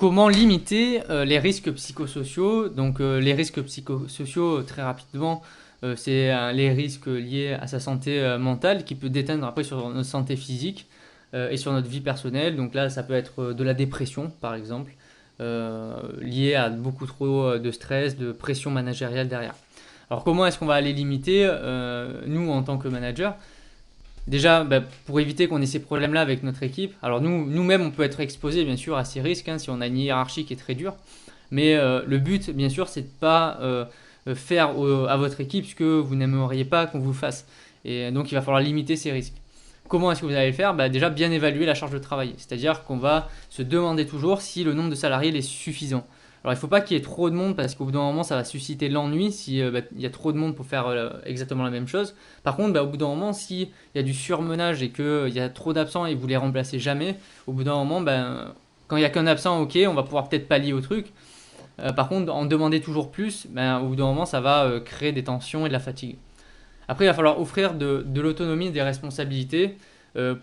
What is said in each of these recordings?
comment limiter les risques psychosociaux? Donc les risques psychosociaux, très rapidement, c'est les risques liés à sa santé mentale qui peut déteindre après sur notre santé physique et sur notre vie personnelle. Donc là, ça peut être de la dépression, par exemple, liée à beaucoup trop de stress, de pression managériale derrière. Alors comment est-ce qu'on va aller limiter, nous, en tant que manager? Déjà, pour éviter qu'on ait ces problèmes-là avec notre équipe, alors nous-mêmes, on peut être exposé bien sûr à ces risques si on a une hiérarchie qui est très dure, mais le but, bien sûr, c'est de ne pas faire à votre équipe ce que vous n'aimeriez pas qu'on vous fasse. Et donc, il va falloir limiter ces risques. Comment est-ce que vous allez le faire? Déjà, bien évaluer la charge de travail, c'est-à-dire qu'on va se demander toujours si le nombre de salariés est suffisant. Alors, il ne faut pas qu'il y ait trop de monde parce qu'au bout d'un moment, ça va susciter l'ennui si il y a trop de monde pour faire exactement la même chose. Par contre, au bout d'un moment, s'il y a du surmenage et qu'il y a trop d'absents et vous les remplacez jamais, au bout d'un moment, quand il n'y a qu'un absent, ok, on va pouvoir peut-être pallier au truc. Par contre, en demander toujours plus, au bout d'un moment, ça va créer des tensions et de la fatigue. Après, il va falloir offrir de l'autonomie et des responsabilités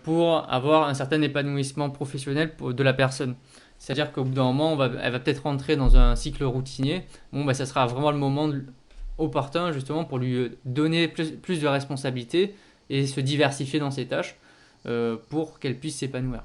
pour avoir un certain épanouissement professionnel de la personne. C'est-à-dire qu'au bout d'un moment, elle va peut-être rentrer dans un cycle routinier. Ça sera vraiment le moment opportun justement pour lui donner plus de responsabilités et se diversifier dans ses tâches pour qu'elle puisse s'épanouir.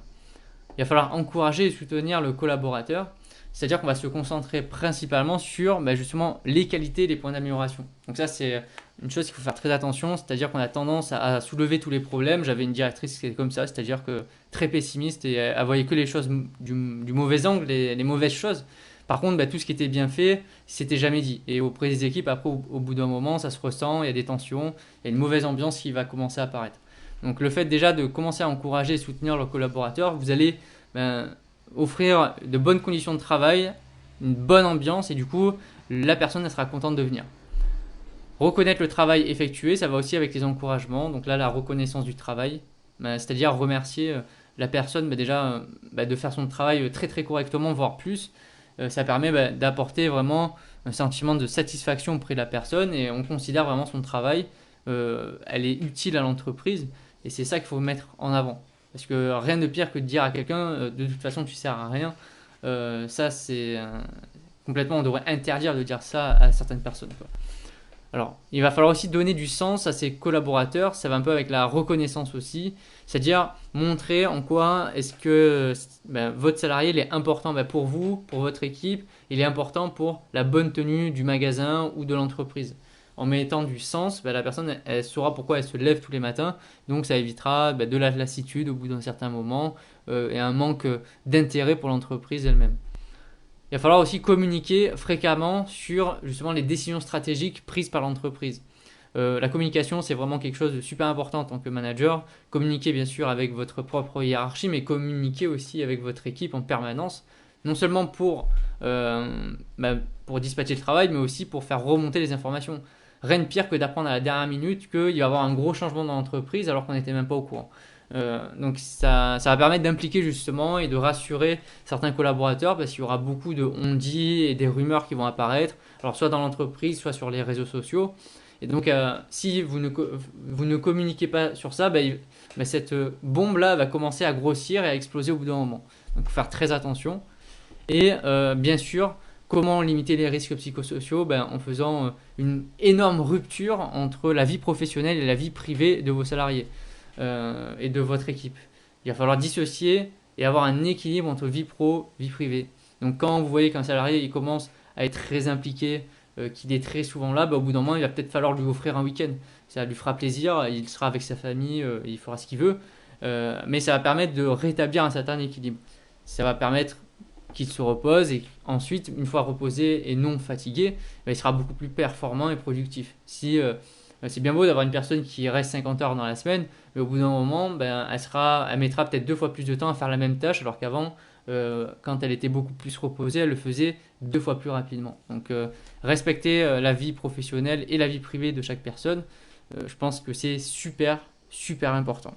Il va falloir encourager et soutenir le collaborateur. C'est-à-dire qu'on va se concentrer principalement sur justement les qualités et les points d'amélioration. Donc ça, c'est une chose qu'il faut faire très attention, c'est-à-dire qu'on a tendance à soulever tous les problèmes. J'avais une directrice qui était comme ça, c'est-à-dire que très pessimiste et elle voyait que les choses du mauvais angle, les mauvaises choses. Par contre, tout ce qui était bien fait, c'était jamais dit. Et auprès des équipes, après, au bout d'un moment, ça se ressent, il y a des tensions, il y a une mauvaise ambiance qui va commencer à apparaître. Donc le fait déjà de commencer à encourager et soutenir le collaborateur, vous allez offrir de bonnes conditions de travail, une bonne ambiance et du coup, la personne elle sera contente de venir. Reconnaître le travail effectué, ça va aussi avec les encouragements. Donc là, la reconnaissance du travail, c'est-à-dire remercier la personne déjà de faire son travail très très correctement, voire plus. Ça permet d'apporter vraiment un sentiment de satisfaction auprès de la personne et on considère vraiment son travail, elle est utile à l'entreprise et c'est ça qu'il faut mettre en avant. Parce que rien de pire que de dire à quelqu'un de toute façon tu sers à rien. Ça c'est complètement, on devrait interdire de dire ça à certaines personnes, quoi. Alors, il va falloir aussi donner du sens à ses collaborateurs, ça va un peu avec la reconnaissance aussi, c'est-à-dire montrer en quoi est-ce que votre salarié il est important pour vous, pour votre équipe, il est important pour la bonne tenue du magasin ou de l'entreprise. En mettant du sens, la personne elle saura pourquoi elle se lève tous les matins, donc ça évitera de la lassitude au bout d'un certain moment et un manque d'intérêt pour l'entreprise elle-même. Il va falloir aussi communiquer fréquemment sur justement les décisions stratégiques prises par l'entreprise. La communication, c'est vraiment quelque chose de super important en tant que manager. Communiquer bien sûr avec votre propre hiérarchie, mais communiquer aussi avec votre équipe en permanence. Non seulement pour dispatcher le travail, mais aussi pour faire remonter les informations. Rien de pire que d'apprendre à la dernière minute qu'il va y avoir un gros changement dans l'entreprise alors qu'on n'était même pas au courant. Donc ça va permettre d'impliquer justement et de rassurer certains collaborateurs parce qu'il y aura beaucoup de on-dit et des rumeurs qui vont apparaître, alors soit dans l'entreprise, soit sur les réseaux sociaux. Et donc si vous ne communiquez pas sur ça, cette bombe-là va commencer à grossir et à exploser au bout d'un moment. Donc il faut faire très attention. Et bien sûr, comment limiter les risques psychosociaux? En faisant une énorme rupture entre la vie professionnelle et la vie privée de vos salariés et de votre équipe. Il va falloir dissocier et avoir un équilibre entre vie pro, vie privée. Donc quand vous voyez qu'un salarié il commence à être très impliqué, qu'il est très souvent là, au bout d'un moment il va peut-être falloir lui offrir un week-end. Ça lui fera plaisir, il sera avec sa famille, il fera ce qu'il veut, mais ça va permettre de rétablir un certain équilibre. Ça va permettre qu'il se repose et ensuite, une fois reposé et non fatigué, il sera beaucoup plus performant et productif. Si c'est bien beau d'avoir une personne qui reste 50 heures dans la semaine, mais au bout d'un moment, elle mettra peut-être 2 fois plus de temps à faire la même tâche, alors qu'avant, quand elle était beaucoup plus reposée, elle le faisait 2 fois plus rapidement. Donc, respecter la vie professionnelle et la vie privée de chaque personne, je pense que c'est super, super important.